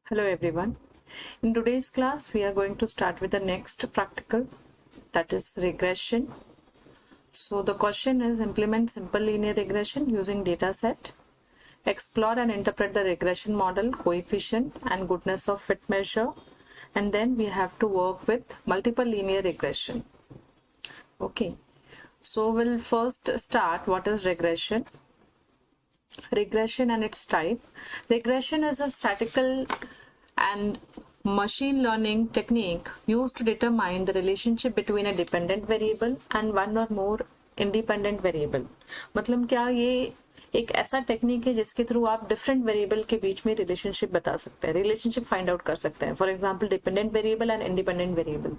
Hello everyone. In today's class, we are going to start with the next practical, that is regression. So the question is implement simple linear regression using dataset, explore and interpret the regression model, coefficient and goodness of fit measure, and then we have to work with multiple linear regression. Okay, so we'll first start what is regression. Regression and its type. Regression is a statistical and machine learning technique used to determine the relationship between a dependent variable and one or more independent variable. मतलब क्या ये एक ऐसा technique है जिसके through आप different variable के बीच में रिलेशनशिप बता सकते हैं, रिलेशनशिप फाइंड आउट कर सकते हैं. For example dependent variable and independent variable.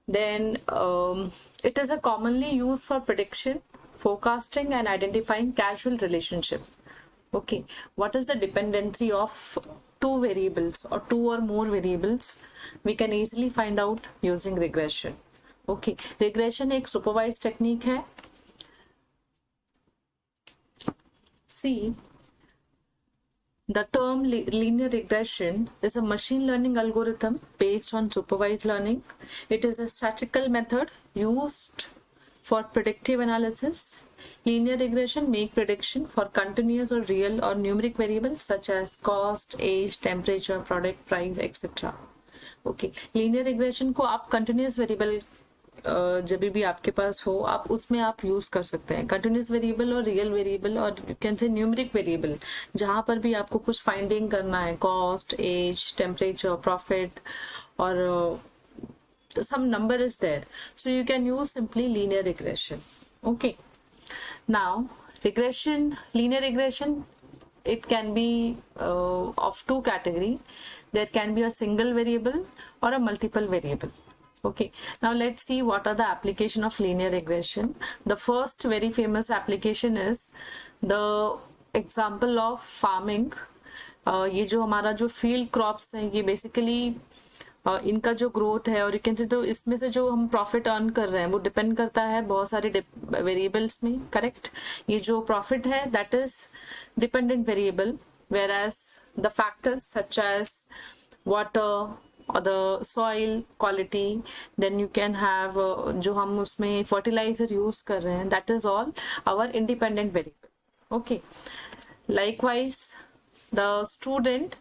Then it is a commonly used for prediction, forecasting and identifying causal relationship. Okay, what is the dependency of two variables or two or more variables? We can easily find out using regression. Okay, regression एक supervised technique है. See, the term linear regression is a machine learning algorithm based on supervised learning. It is a statistical method used for predictive analysis. Linear regression make prediction for continuous or real or numeric variables such as cost, age, temperature, product price, etc. Okay, linear regression को आप continuous variable जब भी आपके पास हो आप उसमें आप use कर सकते हैं. कंटिन्यूस वेरिएबल और रियल वेरिएबल और you can say numeric variable, जहां पर भी आपको कुछ फाइंडिंग करना है, कॉस्ट, एज, टेम्परेचर, प्रॉफिट और some number is there, so you can use simply linear regression. Okay, now linear regression, it can be of two category. There can be a single variable or a multiple variable. Okay, now let's see what are the application of linear regression. The first very famous application is the example of farming. ये जो हमारा जो field crops हैं ये basically इनका जो growth है और यू कैन से, तो इसमें से जो हम प्रॉफिट अर्न कर रहे हैं वो डिपेंड करता है बहुत सारे वेरिएबल्स में. करेक्ट, ये जो प्रॉफिट है that is dependent variable, whereas the factors such as water or the soil quality, then you can have जो हम उसमें fertilizer use कर रहे हैं, that is all our independent variable. Okay, likewise the student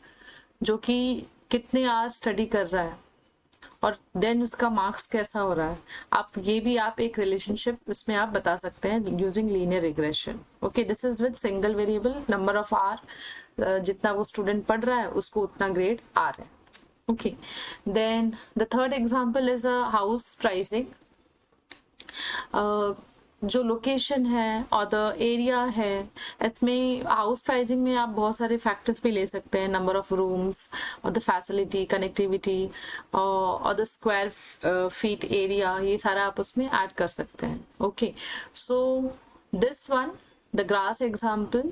जो कि कितने our study कर रहा है और देन उसका मार्क्स कैसा हो रहा है, आप ये भी आप एक रिलेशनशिप उसमें आप बता सकते हैं using linear regression. Okay, this is with single variable, number of hour, जितना वो स्टूडेंट पढ़ रहा है उसको उतना ग्रेड आ रहा है. Okay, then the third example is a house pricing. जो लोकेशन है और द एरिया है, इसमें हाउस प्राइसिंग में आप बहुत सारे फैक्टर्स भी ले सकते हैं, नंबर ऑफ रूम्स और द फैसिलिटी, कनेक्टिविटी और द स्क्वायर फीट एरिया, ये सारा आप उसमें ऐड कर सकते हैं. Okay, so this one, the grass example,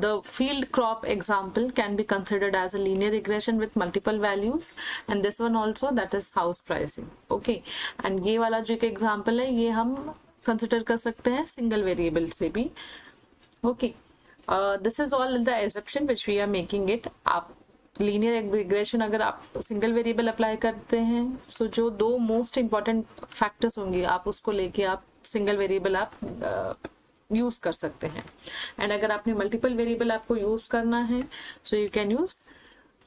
the field crop example can be considered as a linear regression with multiple values, and this one also, that is house pricing. Okay, and ये वाला जो एक example है ये हम consider कर सकते हैं single variable से भी. Okay, this is all the assumption which we are making it. आप लीनियर रिग्रेशन अगर आप सिंगल वेरिएबल अप्लाई करते हैं, सो जो दो मोस्ट इंपॉर्टेंट फैक्टर्स होंगे आप उसको लेके आप सिंगल वेरिएबल आप यूज कर सकते हैं. एंड अगर आपने मल्टीपल वेरिएबल आपको यूज करना है, so you can use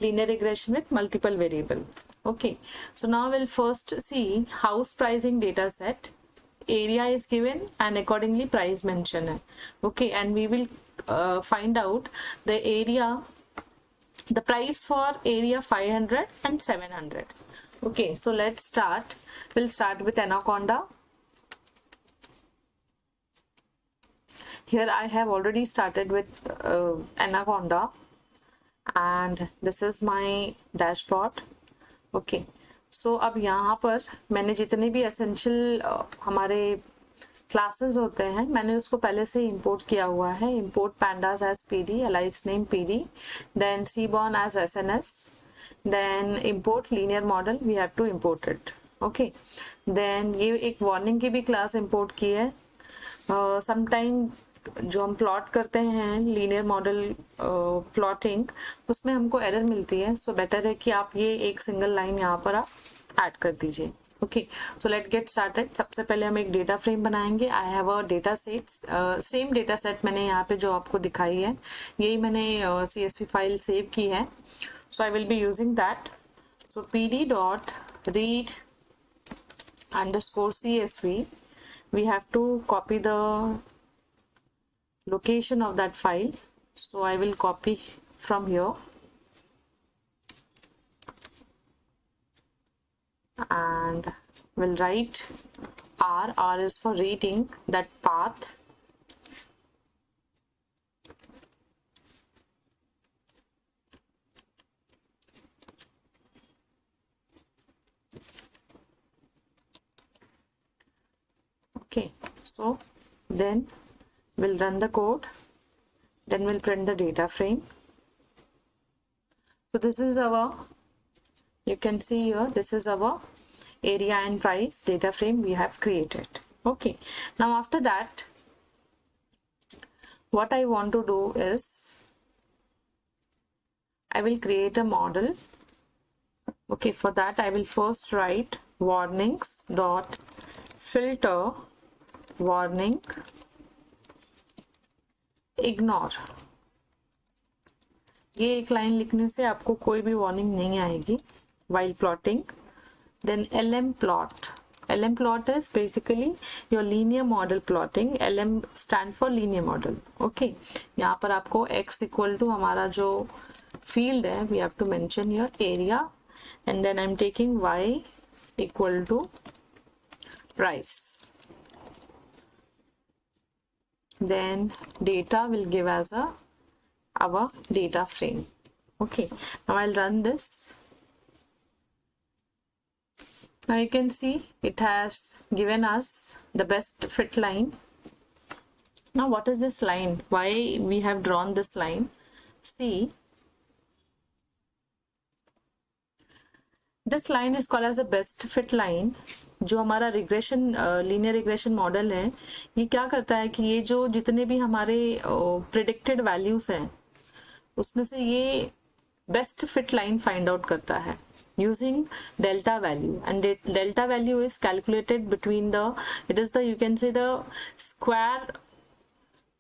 linear regression with multiple variable. Okay, so now we'll first see house pricing data set. Area is given and accordingly price mention है. Okay, and we will find out the area, the price for area 500 and 700. Okay, so let's start. We'll start with Anaconda. Here I have already started with Anaconda and this is my dashboard. Okay, so अब यहाँ पर मैंने जितने भी essential हमारे classes होते हैं मैंने उसको पहले से इंपोर्ट किया हुआ है. Import pandas as pd, alias name pd, then seaborn as sns, then import linear model, we have to import it. Okay, then ये एक warning की भी क्लास इंपोर्ट की है. sometime जो हम प्लॉट करते हैं लीनियर मॉडल प्लॉटिंग, उसमें हमको एरर मिलती है. सो बेटर है कि आप ये एक सिंगल लाइन यहाँ पर आप ऐड कर दीजिए. Okay, so let get started. सबसे पहले हम एक डेटा फ्रेम बनाएंगे. I have a data set, same data set मैंने यहाँ पे जो आपको दिखाई है, यही मैंने CSV फाइल सेव की है. So I will be using that. So pd dot read _CSV, we have to copy the location of that file. So I will copy from here and will write R is for reading that path. Okay, so then we'll run the code, then we'll print the data frame. So this is our, you can see here, this is our area and price data frame we have created. Okay, now after that, what I want to do is I will create a model. Okay, for that I will first write warnings dot filter warning ignore. ये एक line लिखने से आपको कोई भी warning नहीं आएगी while plotting. Then lm plot is basically your linear model plotting. lm stand for linear model. Okay, यहाँ पर आपको x equal to हमारा जो field है, we have to mention here area, and then I'm taking y equal to price. Then data will give as our data frame. Okay, now I'll run this. Now you can see it has given us the best fit line. Now what is this line? Why we have drawn this line? See, this line is called as the best fit line. जो हमारा regression linear regression model है, ये क्या करता है कि ये जो जितने भी हमारे प्रिडिक्टेड वैल्यूज हैं उसमें से ये best fit line find out करता है using delta value, and delta value is calculated between the, it is the, you can say the square,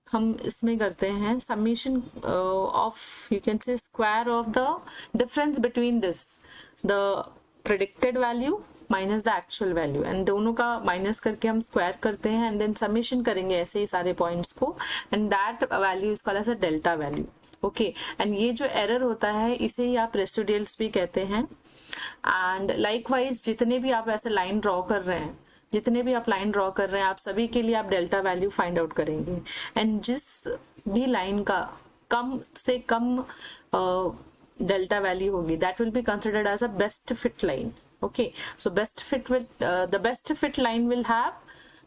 हम इसमें करते हैं summation of, you can say square of the difference between this, the predicted value minus the actual value, and दोनों का minus करके हम square करते हैं एंड देन समेशन करेंगे ऐसे ही सारे पॉइंट्स को, and that value is called as a delta value. Okay, and ये जो एरर होता है इसे ही आप रेसिडुअल्स भी कहते हैं. एंड लाइकवाइज जितने भी आप ऐसे लाइन ड्रॉ कर रहे हैं, जितने भी आप लाइन ड्रॉ कर रहे हैं, आप सभी के लिए आप डेल्टा वैल्यू फाइंड आउट करेंगे, एंड जिस भी लाइन का कम से कम डेल्टा वैल्यू होगी that will be considered as a best fit line. Okay, so best fit will the best fit line will have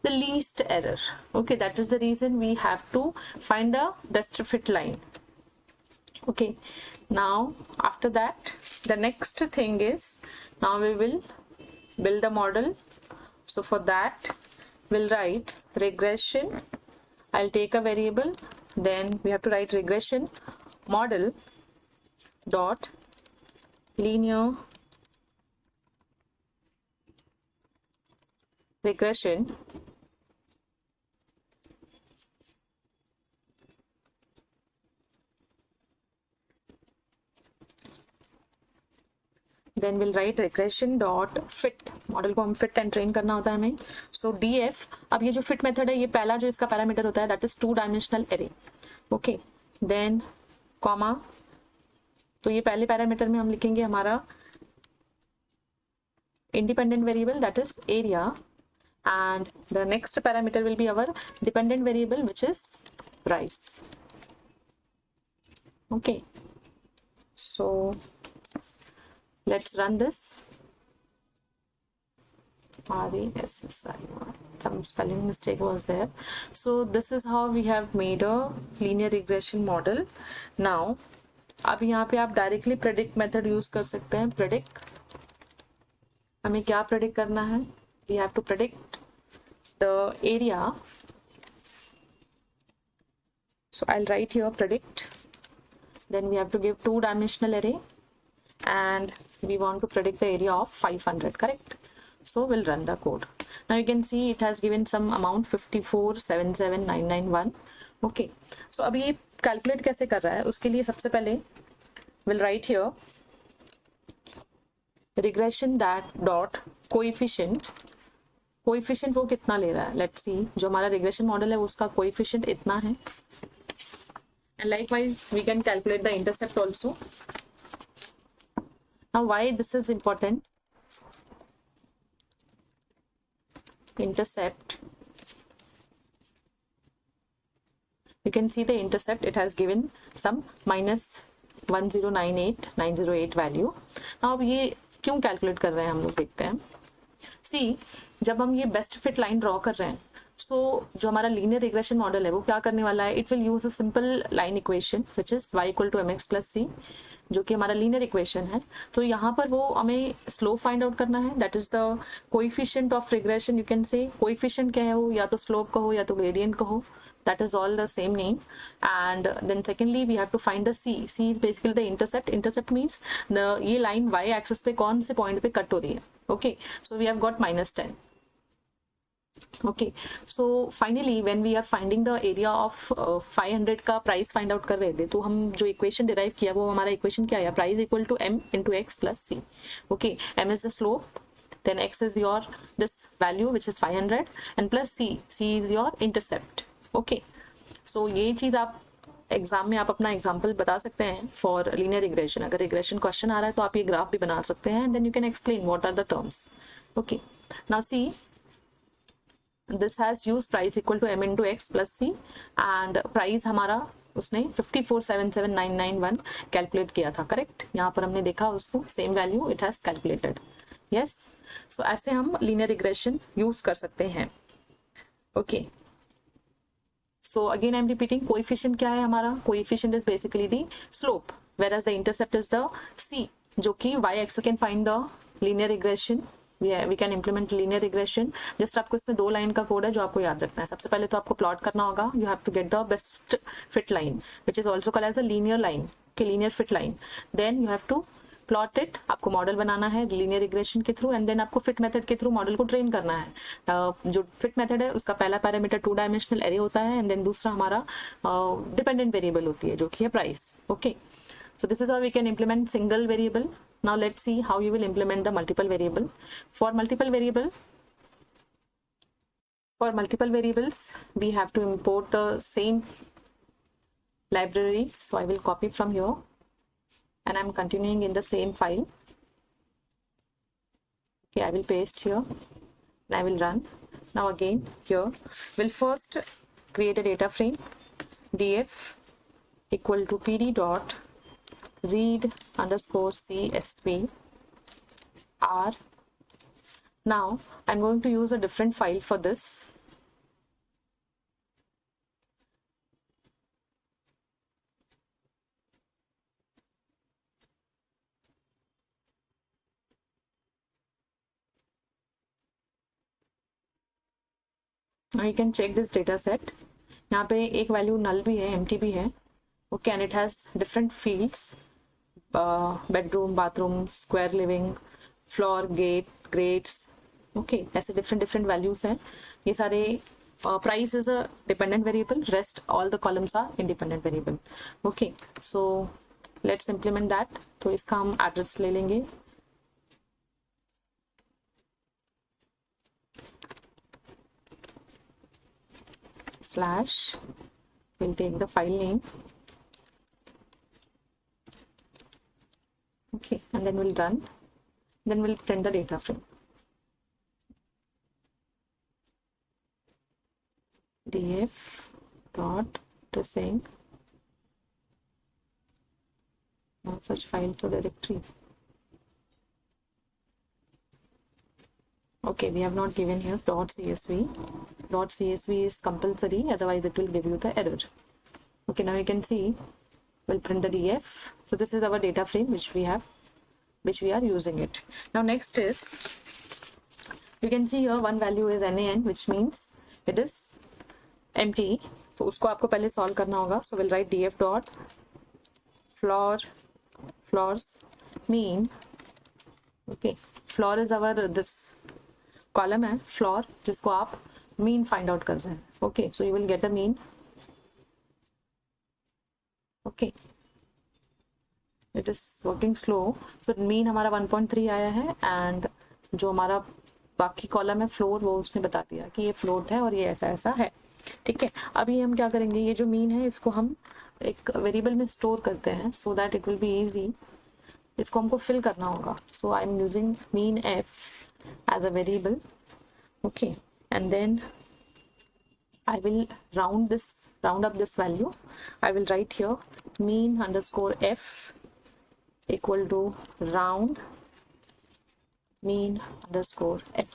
the least error. Okay, that is the reason we have to find the best fit line. Okay, now after that the next thing is, now we will build the model. So for that we'll write regression. I'll take a variable, then we have to write regression model dot linear regression then we'll write regression dot fit. Model को हम fit and train करना होता है हमें. सो df, अब ये जो fit method है ये पहला जो इसका पैरामीटर होता है that is 2 dimensional array. Okay, then comma, तो ये पहले पैरामीटर में हम लिखेंगे हमारा independent variable that is area, and the next parameter will be our dependent variable which is price. Okay, so let's run this. RESSION, some spelling mistake was there. So this is how we have made a linear regression model. Now अब यहाँ पे आप directly predict method use कर सकते हैं. Predict, हमें क्या predict करना है? We have to predict the area So I'll write here predict. Then we have to give 2-dimensional array and we want to predict the area of 500, correct? So we'll run the code. Now you can see it has given some amount 54,77,991. Okay, so अभी ये calculate कैसे कर रहा है उसके लिए सबसे पहले we'll write here regression that dot coefficient. Coefficient वो कितना ले रहा है, लेट्स सी. जो हमारा रिग्रेशन मॉडल है उसका कोएफिशिएंट इतना है. And likewise we can calculate the intercept also. Now why this is important, intercept, you can see the intercept, it has given some minus 1098908 value. now अब ये क्यों calculate कर रहे हैं हम लोग देखते हैं. सी, जब हम ये बेस्ट फिट लाइन ड्रॉ कर रहे हैं, सो जो हमारा लीनियर रिग्रेशन मॉडल है वो क्या करने वाला है, it will use a simple line equation which is y equal to mx plus c, जो कि हमारा लीनियर इक्वेशन है. तो यहाँ पर वो हमें स्लोप फाइंड आउट करना है, that is the coefficient of regression. You can say coefficient क्या है वो, या तो स्लोप कहो या तो ग्रेडियंट कहो, that is all the same name. And then secondly we have to find the c. c is basically the intercept. intercept means the ये line y axis पे कौन से point पे कट हो रही है. okay, so we have got -10. okay, so finally when we are finding the area of 500 का price find out कर रहे थे, तो हम जो इक्वेशन डिराइव किया वो हमारा इक्वेशन क्या है, price equal to m into x plus c. okay, m is the slope, then x is your this value which is 500 and plus c is your intercept. Okay, so ये चीज आप exam में आप अपना example बता सकते हैं for linear regression. अगर रिग्रेशन क्वेश्चन आ रहा है तो आप ये ग्राफ भी बना सकते हैं, and then you can explain what are the terms. Okay, now see this has use price equal to m into x plus c and price हमारा उसने 54,77,991 कैलकुलेट किया था, करेक्ट. यहाँ पर हमने देखा उसको same value it has calculated. Yes, so ऐसे हम लीनियर रिग्रेशन यूज कर सकते हैं. Okay, so again I'm repeating, coefficient क्या है हमारा, coefficient is basically the slope, whereas the intercept is the c, जो कि y axis can find the linear regression. we can implement linear regression. just आपको इसमें 2 लाइन का code है जो आपको याद रखना है. सबसे पहले तो आपको प्लॉट करना होगा, you have to get the best fit line which is also called as a linear line. okay, linear fit line, then you have to plot it. आपको मॉडल बनाना है लीनियर रिग्रेशन के थ्रू, एंड देन आपको fit method के through model को train करना है. जो fit method है उसका पहला पैरामीटर 2-डायमेंशनल एरे होता है, एंड देन दूसरा हमारा डिपेंडेंट वेरिएबल होती है जो कि है price. Okay, so this is how we can implement single variable. Now let's see how you will implement the multiple variable. For multiple variables we have to import the same libraries. so I will copy from here and I'm continuing in the same file. okay, I will paste here and I will run. now again here we'll first create a data frame, df equal to pd dot read underscore csv r. now I'm going to use a different file for this. now you can check this data set. यहाँ पे एक value नल भी है, empty भी है. Okay, and it has different fields, bedroom, bathroom, square living, floor, gate, grades. Okay, ऐसे different values हैं. ये सारे price is a dependent variable, rest all the columns are independent variable. Okay, so let's implement that. तो इसका हम address ले लेंगे. slash, we'll take the file name. okay, and then we'll run, then we'll print the data frame. df dot tracing not such file to directory. okay, we have not given here .csv. .csv is compulsory, otherwise it will give you the error. okay, now you can see we'll print the df. so this is our data frame which we are using it. now next is, you can see here one value is nan, which means it is empty. तो उसको आपको पहले solve करना होगा. सो will right df dot floors mean. Okay, floor is our this column है floor जिसको आप mean find out कर रहे हैं. Okay, so you will get a mean. Okay, it is working slow. So mean हमारा 1.3 आया है एंड जो हमारा बाकी कॉलम है फ्लोर वो उसने बता दिया कि ये फ्लोट है और ये ऐसा ऐसा है. ठीक है, अभी हम क्या करेंगे, ये जो मीन है इसको हम एक वेरिएबल में स्टोर करते हैं so that it will be easy. इसको हमको फिल करना होगा. So I am using mean F as a variable. Okay, and then I will round up this value. I will write here mean underscore f equal to round mean underscore f.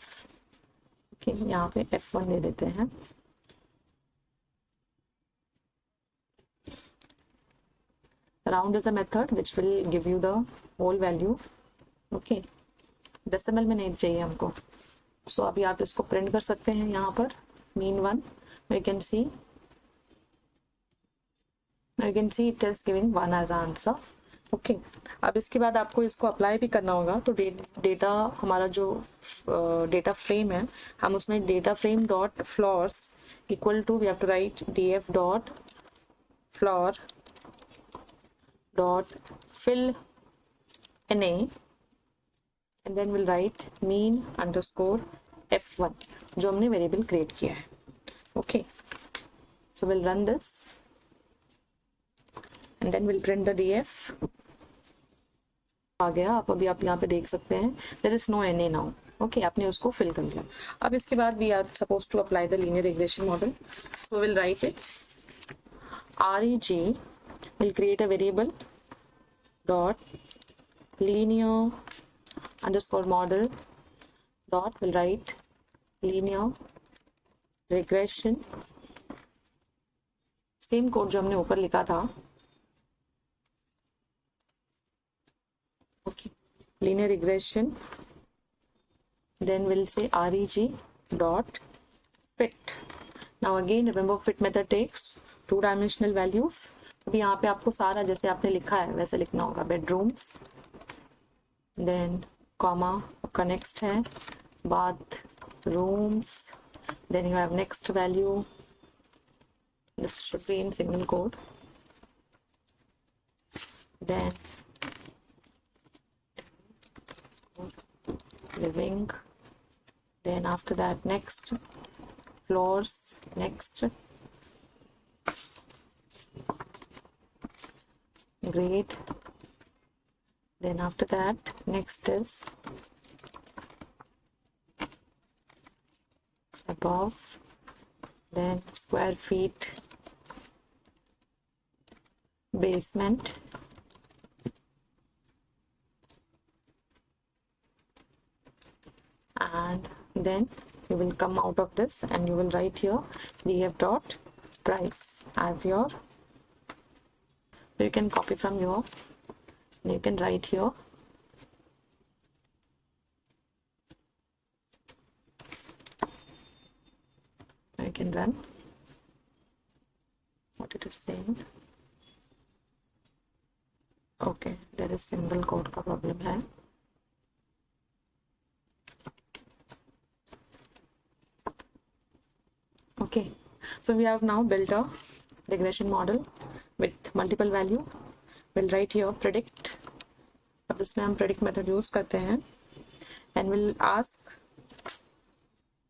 Okay, यहाँ पे f1 दे देते हैं. Round is a method which will give you the whole value. Okay, decimal में नहीं चाहिए हमको. So अभी आप इसको प्रिंट कर सकते हैं यहाँ पर mean 1. You can see it is giving 1 as an answer. Okay, अब इसके बाद आपको इसको अप्लाई भी करना होगा. तो डेटा हमारा जो डेटा फ्रेम है हम उसमें data frame dot floors equal to we have to write df dot floor dot fill na and then will write mean underscore f1 जो हमने वेरिएबल क्रिएट किया है. Okay, so will run this and then will print the df. आ गया. आप यहाँ पे देख सकते हैं there is no N A now. Okay, आपने उसको फिल कर लिया. अब इसके बाद we are supposed to apply the linear regression model. So will write it reg will create a variable dot linear underscore model dot will write linear regression. Same code जो हमने ऊपर लिखा था. Okay, linear regression, then we'll say reg dot fit. Now again remember fit method takes 2-dimensional values. अभी यहाँ पे आपको सारा जैसे आपने लिखा है वैसे लिखना होगा. bedrooms, then comma आपका next है bathrooms, then you have next value. This should be in single code. Then living, then after that next floors, next grade, then after that next is above, then square feet, basement, and then you will come out of this and you will write here df dot price as your. You can copy from here and you can write here you can run what it is saying. Okay, there is single code का problem है. Okay, so we have now built a regression model with multiple value. We'll write here predict. अब इसमें हम predict method use करते हैं and we'll ask.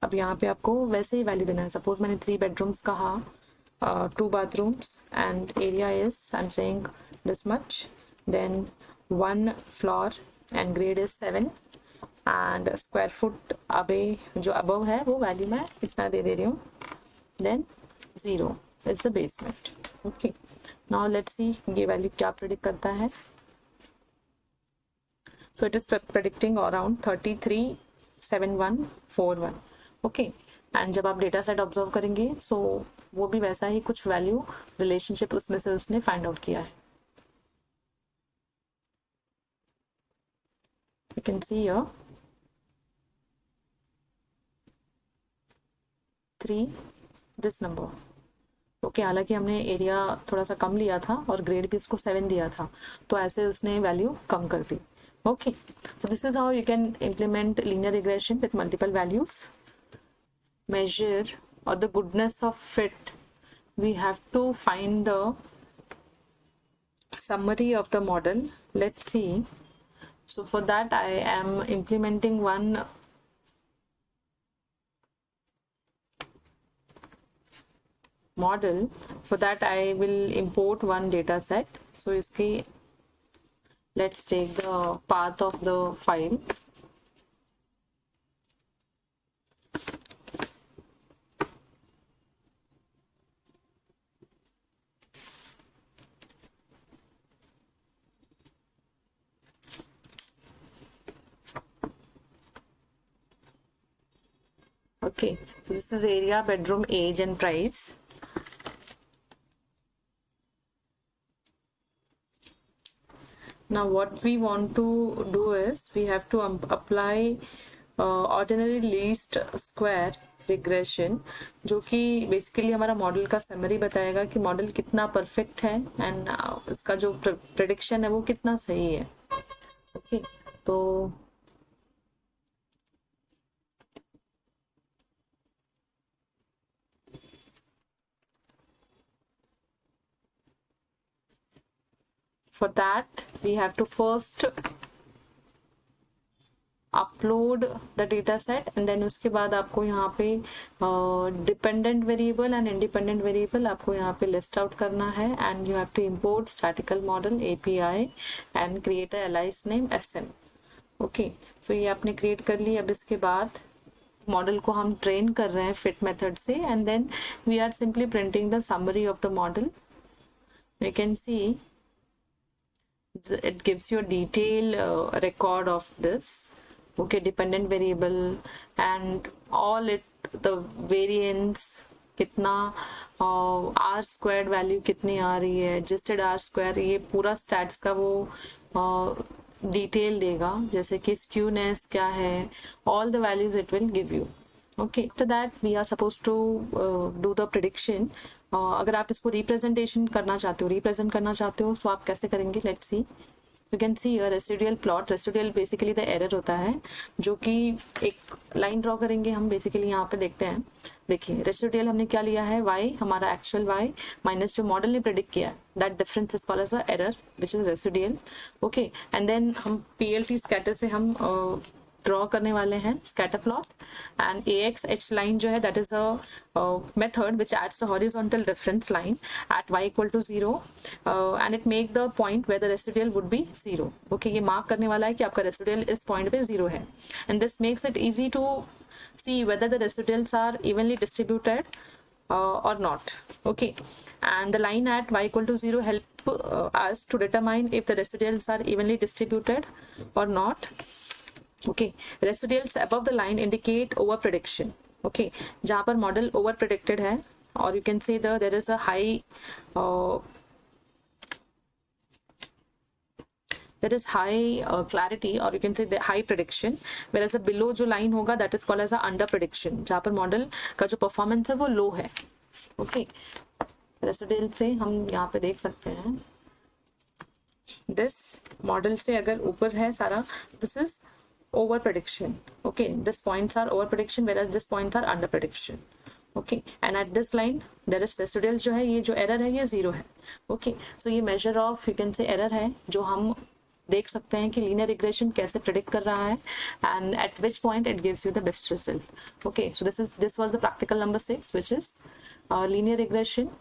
अब यहाँ पे आपको वैसे ही वैल्यू देना है. सपोज मैंने 3 bedrooms कहा, 2 bathrooms and area is I'm saying this much, then 1 floor and grade is 7 and square foot अबे जो above है वो वैल्यू मैं इतना दे रही हूँ. Then 0 is the basement. Okay, now let's see ये वैल्यू क्या प्रेडिक्ट करता है. So it is predicting around 337141. Okay, and जब आप डेटा सेट ऑब्जर्व करेंगे सो वो भी वैसा ही कुछ वैल्यू रिलेशनशिप उसमें से उसने फाइंड आउट किया है. You can see here 3 this number. Okay, हालांकि हमने एरिया थोड़ा सा कम लिया था और ग्रेड भी उसको 7 दिया था, तो ऐसे उसने वैल्यू कम कर दी। Okay, so this is how you can implement linear regression with multiple values. Measure or the goodness of fit, we have to find the summary of the model. Let's see. So for that I am implementing one model. For that I will import one data set. So iski, let's take the path of the file. Okay, so this is area, bedroom, age and price. Now what we want to do is we have to apply ordinary least square regression, जो कि basically हमारा model का summary बताएगा कि model कितना perfect है and इसका जो प्रेडिक्शन है वो कितना सही है। ओके, तो for that we have to first upload the data set and then उसके बाद आपको यहाँ पे dependent variable and independent variable आपको यहाँ पे लिस्ट आउट करना है and you have to import statical model API and create a alias name SM. Okay, so ये आपने क्रिएट कर ली। अब इसके बाद मॉडल को हम ट्रेन कर रहे हैं फिट मेथड से and then we are simply printing the summary of the model. You can see it gives you a detailed record of this. Okay, dependent variable and all it, the variance कितना, are squared value कितनी आ रही है, adjusted are square, ये पूरा stats का वो detail देगा, जैसे कि स्क्यूनेस क्या है, all the values it will give you. Okay, after that we are supposed to do the prediction. अगर आप इसको रिप्रेजेंटेशन करना चाहते हो, रिप्रेजेंट करना चाहते हो, तो आप कैसे करेंगे? Let's see. You can C a residual plot. Residual basically the error होता है, जो कि एक लाइन ड्रॉ करेंगे हम बेसिकली। यहाँ पे देखते हैं, देखिए रेसिडुअल हमने क्या लिया है, y हमारा एक्चुअल y माइनस जो मॉडल ने प्रेडिक्ट किया है, that difference is called as a error which is residual. Okay, and then हम पीएलटी स्कैटर से हम ड्रॉ करने वाले हैं scatter plot and ax h line जो है that is a method which adds a horizontal difference line at y equal to 0 and it make the point where the residual would be 0। Okay, ये mark करने वाला है कि आपका residual इस point पे 0 है and this makes it easy to see whether the residuals are evenly distributed or not. Okay, and the line at y equal to 0 help us to determine if the residuals are evenly distributed or not. Okay, residuals above the line indicate over prediction. Okay, जहाँ पर model over predicted है, or you can say there is a high there is high clarity, or you can say the high prediction, whereas the below जो line होगा that is called as a under prediction, जहाँ पर model का जो performance है वो low है। Okay, residual से हम यहाँ पे देख सकते हैं, this model से अगर ऊपर है सारा, this is over prediction. Okay, this points are over prediction whereas this points are under prediction. Okay, and at this line there is residual जो है, ये जो error है ये 0 है। Okay, so ये measure of you can say error है, जो हम देख सकते हैं कि लीनियर रिग्रेशन कैसे प्रेडिक्ट कर रहा है and eight which point it gives you the best result. Okay, so this was the practical number 6 which is linear regression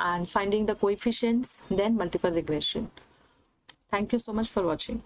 and finding the coefficients, then multiple regression. Thank you so much for watching.